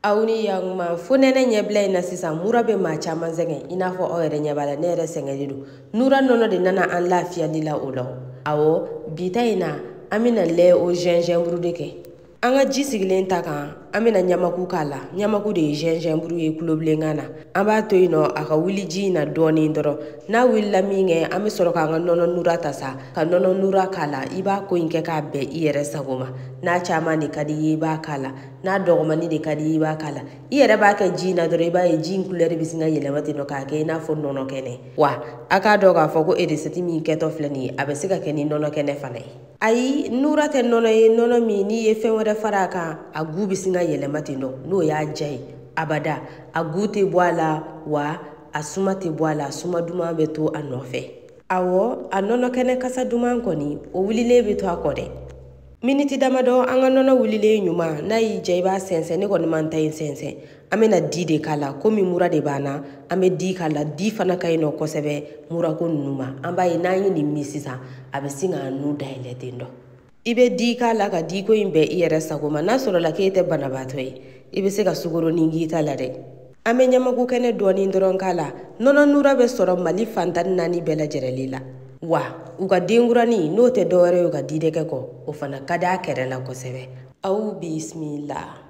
Awni yang ma fonene nyeble na sisan mura be ma caman sɛgɛn i n'a fɔ aw yɛrɛ ɲɛ b'a la ne yɛrɛ sɛgɛnlen don nura nɔnɔ de nana an lafiyali la o la awɔ bita in na an bɛna lait au gingembre de kɛ an ka ji sigilen ta kan an bɛna ɲamaku k'a la ɲamaku de ye gingembre ye kulobilenkan na an b'a to yen nɔ a ka wuli ji in na dɔɔnin dɔrɔn n'a wulila min kɛ an bɛ sɔrɔ k'an ka nɔnɔ nura ta sa ka nɔnɔ nura k'a la i b'a ko in kɛ k'a bɛn i yɛrɛ sago ma n'a caman de ka di i ye i b'a k'a la n'a dɔgɔmani de ka di i b'a k'a la i yɛrɛ b'a kɛ ji in na dɔrɔn i b'a ye ji in couleur bɛ sin ka yɛlɛma ten nɔ k'a kɛ i n'a fɔ nɔnɔ kɛnɛ wa a k'a dɔn k'a fɔ ko recette min kɛtɔ filɛ nin ye a bɛ se ka kɛ ni nɔnɔ kɛnɛ fana ye ayi nura tɛ nɔnɔ ye nɔnɔ min n'i ye fɛn wɛrɛ fara a kan a gu bɛ sin ka yɛlɛma ten nɔ n'o y'a ja ye abada a gu tɛ bɔ a la wa a suma tɛ bɔ a la suma duman bɛ to a nɔfɛ awɔ a nɔnɔ kɛnɛ kasa duman kɔni o wulilen bɛ to a kɔ dɛ miniti damadɔ an ka nɔnɔ wulilen ɲuman n'a y'i ja i b'a sɛnsɛn ne kɔni man ta in sɛnsɛn an bɛna di de k'a la komi mura de b'an na an bɛ di k'a la di fana ka ɲi nɔ kosɛbɛ murako ninnu ma an b'a ye n'an ye nin min sisan a bɛ sin k'a nu dayɛlɛ ten dɔ i bɛ di k'a la ka diko in bɛn i yɛrɛ sago ma n'a sɔrɔla k'e tɛ banabaatɔ ye i bɛ se ka sukoronin k'i ta la dɛ an bɛ ɲamaku kɛnɛ dɔɔnin dɔrɔn k'a la nɔnɔ nura bɛ sɔrɔ mali fan 14 bɛɛ lajɛlen la wa u ka denkuranin n'o tɛ dɔwɛrɛ ye u ka didɛkɛ kɔ o fana ka d'a kɛrɛ la kosɛbɛ aw bisimila